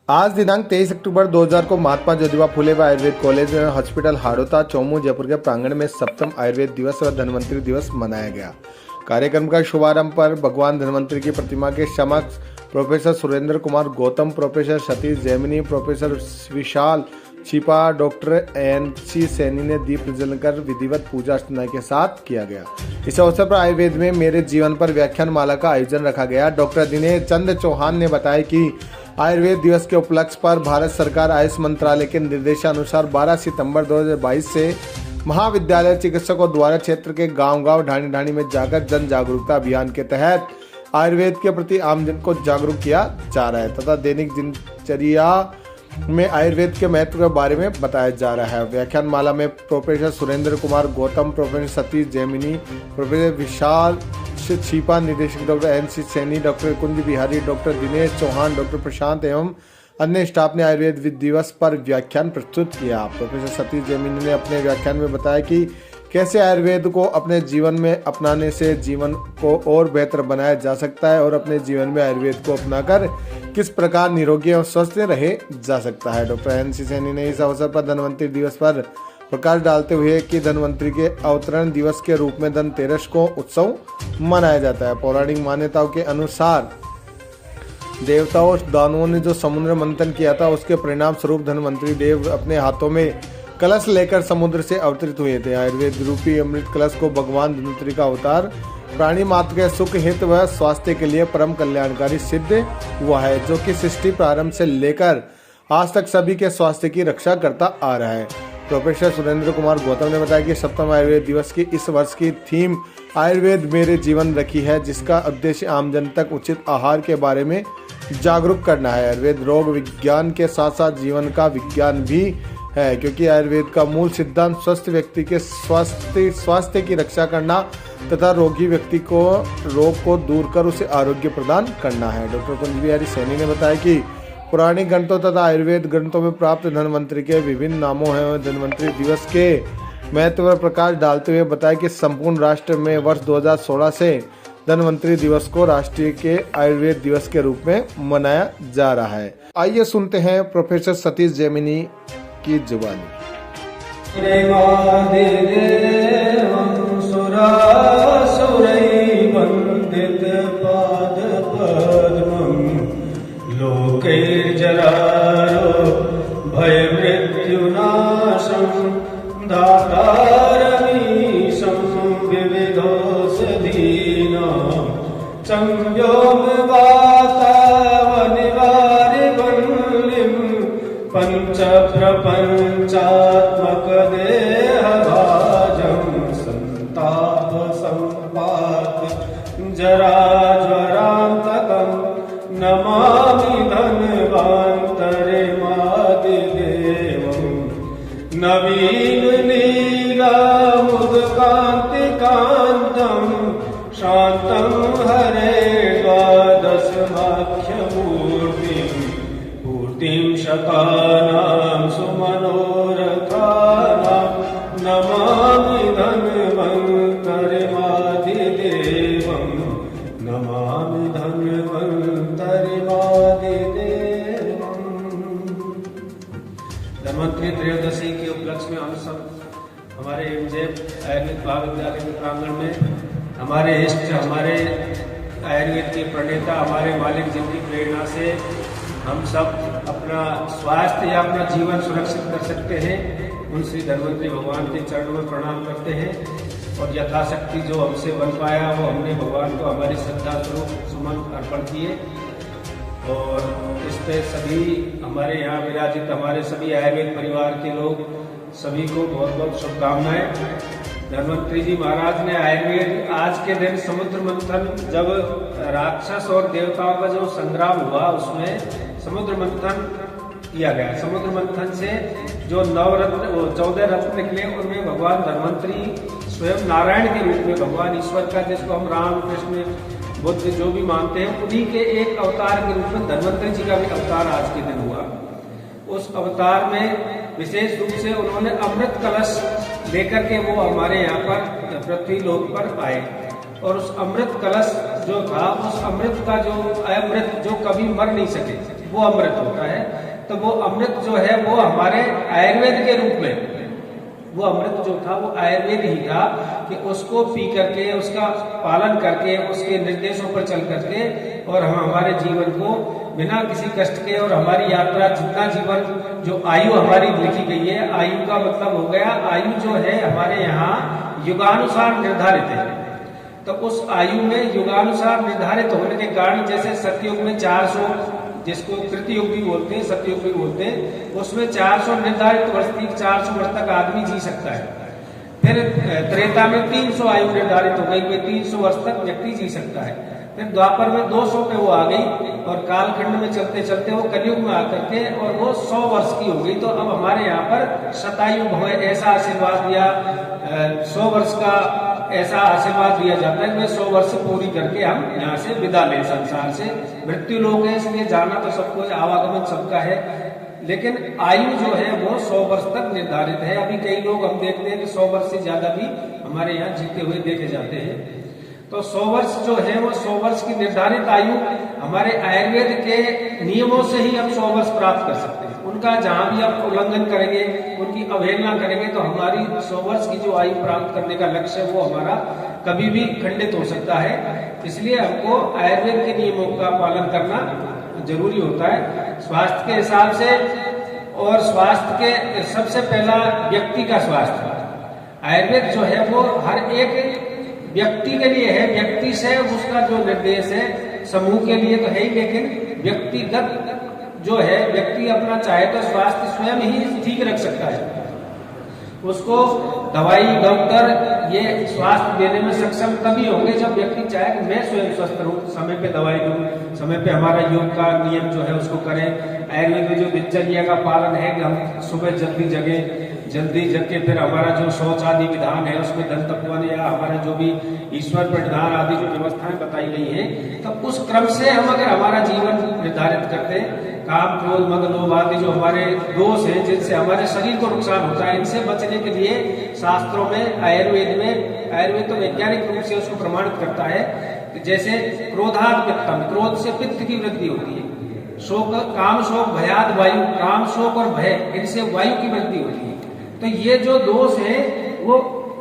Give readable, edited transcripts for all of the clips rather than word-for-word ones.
आज दिनांक 23 अक्टूबर 2000 को महात्मा ज्योतिबा फुले व आयुर्वेद कॉलेज हॉस्पिटल हाड़ौता चौमू जयपुर के प्रांगण में 7वां आयुर्वेद दिवस व धन्वंतरि दिवस मनाया गया। कार्यक्रम का शुभारंभ पर भगवान धन्वंतरि की प्रतिमा के समक्ष professor Surendra Kumar Gautam, professor Satish Jaimini, professor Vishal Chhipa, doctor NC Saini ने दीप प्रज्वलन कर विधिवत पूजा अर्चना के साथ किया गया। इस अवसर पर आयुर्वेद में मेरे जीवन पर व्याख्यान माला का आयोजन रखा गया। डॉक्टर दिनेश चंद्र चौहान ने बताया कि आयुर्वेद दिवस के उपलक्ष्य पर भारत सरकार आयुष मंत्रालय के निर्देशानुसार 12 सितंबर 2022 से महाविद्यालय चिकित्सकों द्वारा क्षेत्र के गांव-गांव, ढाणी-ढाणी में जाकर जन जागरूकता अभियान के तहत आयुर्वेद के प्रति आमजन को जागरूक किया जा रहा है तथा दैनिक दिनचर्या में आयुर्वेद के महत्व के बारे में बताया जा रहा है। व्याख्यान माला में professor Surendra Kumar Gautam, professor Satish Jaimini, professor Vishal Chhipa, निदेशक doctor NC Saini, doctor Kunj Bihari, doctor Dinesh Chauhan, doctor Prashant एवं अन्य स्टाफ ने आयुर्वेद दिवस पर व्याख्यान प्रस्तुत किया। प्रोफेसर सतीश जैमिनी ने अपने व्याख्यान में बताया कि कैसे आयुर्वेद को अपने जीवन में अपनाने से जीवन को और बेहतर बनाया जा सकता है और अपने जीवन में आयुर्वेद को अपनाकर किस प्रकार निरोगी और स्वस्थ रहे जा सकता है। डॉक्टर NC सैनी ने इस अवसर पर धन्वंतरि दिवस पर प्रकाश डालते हुए कि धन्वंतरि के अवतरण दिवस के रूप में धनतेरस को उत्सव मनाया जाता है। पौराणिक मान्यताओं के अनुसार देवताओं और दानवों ने जो समुद्र मंथन किया था उसके परिणाम स्वरूप धन्वंतरि देव अपने हाथों में कलश लेकर समुद्र से अवतरित हुए थे। आयुर्वेद रूपी अमृत कलश को भगवान धन्वंतरि का अवतार प्राणी मात्र के सुख हित व स्वास्थ्य के लिए परम कल्याणकारी सिद्ध हुआ है, जो कि सृष्टि प्रारंभ से लेकर आज तक सभी के स्वास्थ्य की रक्षा करता आ रहा है। प्रोफेसर सुरेंद्र कुमार गौतम ने बताया कि 7वां आयुर्वेद दिवस की इस वर्ष की थीम आयुर्वेद मेरे जीवन रखी है, जिसका उद्देश्य आमजन तक उचित आहार के बारे में जागरूक करना है। आयुर्वेद रोग विज्ञान के साथ साथ जीवन का विज्ञान भी है, क्योंकि आयुर्वेद का मूल सिद्धांत स्वस्थ व्यक्ति के स्वास्थ्य की रक्षा करना तथा रोगी व्यक्ति को रोग को दूर कर उसे आरोग्य प्रदान करना है। डॉक्टर कुंज बिहारी सैनी ने बताया कि पुराणिक ग्रंथों तथा आयुर्वेद ग्रंथों में प्राप्त धन्वंतरि के विभिन्न नामों हैं। धन्वंतरि दिवस के महत्व पर प्रकाश डालते हुए बताया कि संपूर्ण राष्ट्र में वर्ष 2016 से धन्वंतरि दिवस को राष्ट्रीय के आयुर्वेद दिवस के रूप में मनाया जा रहा है। आइए सुनते हैं प्रोफेसर सतीश जैमिनी की जुबानी। लोकैर्जरारो भयमृत्युनाशं दातारमीशं विविधौषधीनां संयोगवातावनिवारिवल्लिं पञ्चप्रपञ्चात्मकदेहभाजं सन्तापसम्पात जराज्वरान्तकं नमामि धन्वन्तरिमादिदेवं नवीनलीलामुदकान्तिकान्तं शान्तं हरे द्वादशमाख्यमूर्तिं पूर्तिं शतानां सुमनोरथानां नमामि धन्वन्तरिमादिदेवं नमामि धन्वन्तरिमादिदेवं। धन्वंतरि त्रयोदशी के उपलक्ष्य में हम सब हमारे एमजेएफ आयुर्वेद महाविद्यालय के प्रांगण में हमारे इष्ट, हमारे आयुर्वेद के प्रणेता, हमारे मालिक जिनकी प्रेरणा से हम सब अपना स्वास्थ्य या अपना जीवन सुरक्षित कर सकते हैं, उन श्री धन्वंतरि भगवान के चरणों में प्रणाम करते हैं और यथाशक्ति जो हमसे बन पाया वो हमने भगवान को हमारी श्रद्धा स्वरूप सुमन अर्पण किए। और इस पे सभी हमारे यहाँ विराजित हमारे सभी आयुर्वेद परिवार के लोग सभी को बहुत बहुत शुभकामनाएं। धन्वंतरि जी महाराज ने आयुर्वेद आज के दिन समुद्र मंथन, जब राक्षस और देवताओं का जो संग्राम हुआ उसमें समुद्र मंथन किया गया। समुद्र मंथन से जो 14 रत्न निकले उनमें भगवान धन्वंतरि स्वयं नारायण के रूप में भगवान ईश्वर का, जिसको हम राम कृष्ण बुद्ध जो भी मानते हैं, उन्हीं के एक अवतार के रूप में धन्वंतरि जी का भी अवतार आज के दिन हुआ। उस अवतार में विशेष रूप से उन्होंने अमृत कलश लेकर के वो हमारे यहाँ पर पृथ्वी लोक पर आए और उस अमृत कलश जो था, उस अमृत का जो अमृत जो कभी मर नहीं सके वो अमृत होता है। तो वो अमृत जो है वो हमारे आयुर्वेद के रूप में, वो अमृत जो था वो आयुर्वेद ही था कि उसको पी करके, उसका पालन करके, उसके निर्देशों पर चल करके और हम हमारे जीवन को बिना किसी कष्ट के, और हमारी यात्रा जितना जीवन जो आयु हमारी लिखी गई है, आयु का मतलब हो गया, आयु जो है हमारे यहाँ युगानुसार निर्धारित है। तो उस आयु में युगानुसार निर्धारित होने के कारण, जैसे सतयुग में 400, जिसको कृतयुग भी बोलते हैं, सतयुग भी बोलते हैं, उसमें 400 निर्धारित वर्ष थी, 400 वर्ष तक आदमी जी सकता है। फिर त्रेता में 300 आयु निर्धारित हो गई, कोई 300 वर्ष तक व्यक्ति जी सकता है। फिर द्वापर में 200 पे वो आ गई, और कालखंड में चलते चलते वो कलयुग में आकर के और वो 100 वर्ष की हो गई। तो अब हमारे यहाँ पर शतायु भव ऐसा आशीर्वाद दिया, 100 वर्ष का ऐसा आशीर्वाद दिया जाता है कि 100 वर्ष पूरी करके हम यहाँ से विदा लें संसार से। मृत्यु लोग है, इसलिए जाना तो सबको, आवागमन सबका है, लेकिन आयु जो है वो 100 वर्ष तक निर्धारित है। अभी कई लोग हम देखते हैं कि 100 वर्ष से ज्यादा भी हमारे यहाँ जीते हुए देखे जाते हैं। तो 100 वर्ष जो है वो 100 वर्ष की निर्धारित आयु हमारे आयुर्वेद के नियमों से ही हम 100 वर्ष प्राप्त कर सकते हैं। उनका जहां भी आप उल्लंघन करेंगे, उनकी अवहेलना करेंगे, तो हमारी 100 वर्ष की जो आयु प्राप्त करने का लक्ष्य है वो हमारा कभी भी खंडित हो सकता है। इसलिए हमको आयुर्वेद के नियमों का पालन करना जरूरी होता है स्वास्थ्य के हिसाब से। और स्वास्थ्य के सबसे पहला व्यक्ति का स्वास्थ्य, आयुर्वेद जो है वो हर एक व्यक्ति के लिए है, व्यक्ति से उसका जो निर्देश है, समूह के लिए तो है ही, लेकिन व्यक्तिगत जो है, व्यक्ति अपना चाहे तो स्वास्थ्य स्वयं ही ठीक रख सकता है। उसको दवाई, डॉक्टर ये स्वास्थ्य देने में सक्षम तभी होंगे जब व्यक्ति चाहे कि मैं स्वयं स्वस्थ रहूं, समय पे दवाई लूं, समय पे हमारा योग का नियम जो है उसको करें। आयुर्वेद में जो दिनचर्या का पालन है कि हम सुबह जल्दी जग के फिर हमारा जो शौच आदि विधान है उसमें दंत तपवन या हमारा जो भी ईश्वर प्रतिधान आदि जो व्यवस्थाएं बताई गई हैं, तो उस क्रम से हम अगर हमारा जीवन निर्धारित करते हैं, काम, क्रोध, मद, लोभ आदि जो हमारे दोष हैं जिनसे हमारे शरीर को नुकसान होता है, इनसे बचने के लिए शास्त्रों में, आयुर्वेद तो वैज्ञानिक रूप से उसको प्रमाणित करता है कि जैसे क्रोधाद पित्तम, क्रोध से पित्त की वृद्धि होती है, शोक, काम शोक भयाद वायु, काम शोक और भय, इनसे वायु की वृद्धि होती है। तो ये जो दोष है वो,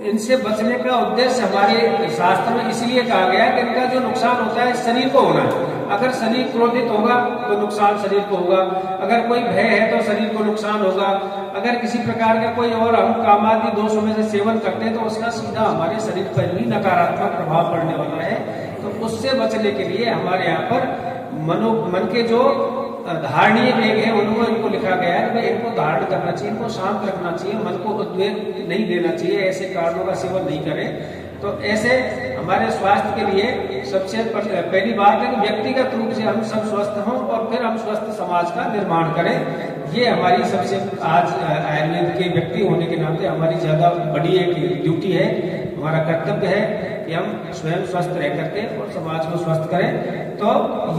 इनसे बचने का उद्देश्य हमारे शास्त्र में इसलिए कहा गया कि इनका जो नुकसान होता है शरीर को होना है। अगर शरीर क्रोधित होगा तो नुकसान शरीर को होगा, अगर कोई भय है तो शरीर को नुकसान होगा, अगर किसी प्रकार का कोई और हम कामादि दोषों में से सेवन करते हैं तो उसका सीधा हमारे शरीर पर भी नकारात्मक प्रभाव पड़ने वाला है। तो उससे बचने के लिए हमारे यहाँ पर मन के जो धारणीय वेग है उनको, इनको लिखा गया है कि इनको धारण करना चाहिए, इनको शांत रखना चाहिए, मन को उद्वेग नहीं देना चाहिए, ऐसे कारणों का सेवन नहीं करें। तो ऐसे हमारे स्वास्थ्य के लिए सबसे पहली बात है कि व्यक्तिगत रूप से हम सब स्वस्थ हों और फिर हम स्वस्थ समाज का निर्माण करें। ये हमारी सबसे आज आयुर्वेद के व्यक्ति होने के नाते हमारी ज्यादा बड़ी एक ड्यूटी है, हमारा कर्तव्य है कि हम स्वयं स्वस्थ रह करके और समाज को स्वस्थ करें। तो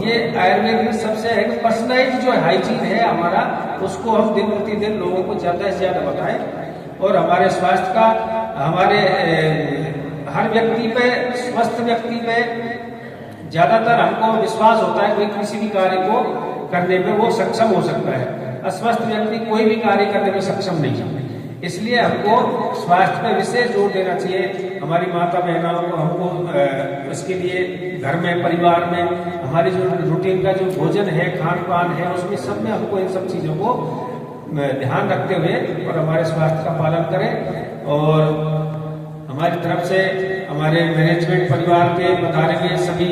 ये आयुर्वेद में सबसे है कि पर्सनलाइज जो हाइजीन है हमारा, उसको हम दिन प्रतिदिन लोगों को ज्यादा से ज्यादा बताएं और हमारे स्वास्थ्य का, हमारे हर व्यक्ति पे, स्वस्थ व्यक्ति पे ज्यादातर हमको विश्वास होता है कि किसी भी कार्य को करने में वो सक्षम हो सकता है। अस्वस्थ व्यक्ति कोई भी कार्य करने में सक्षम नहीं है। इसलिए हमको स्वास्थ्य पर विशेष जोर देना चाहिए। हमारी माता बहनों को हमको इसके लिए घर में, परिवार में हमारी जो रूटीन का जो भोजन है, खान पान है, उसमें सब में हमको इन सब चीजों को ध्यान रखते हुए और हमारे स्वास्थ्य का पालन करें। और हमारी तरफ से हमारे मैनेजमेंट परिवार के पधारे हुए सभी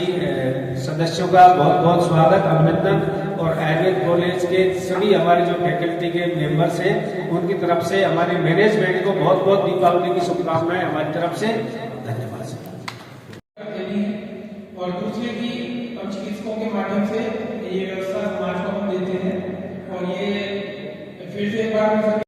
सदस्यों का बहुत बहुत स्वागत, अभिनंदन। और आयुर्वेद कॉलेज के सभी हमारे जो फैकल्टी के मेंबर्स हैं उनकी तरफ से हमारे मैनेजमेंट को बहुत बहुत दीपावली की शुभकामनाएं हमारी तरफ से। धन्यवाद। और दूसरे की हम चिकित्सकों के माध्यम से ये व्यवस्था समाज को हम देते हैं। और ये फिर से एक बार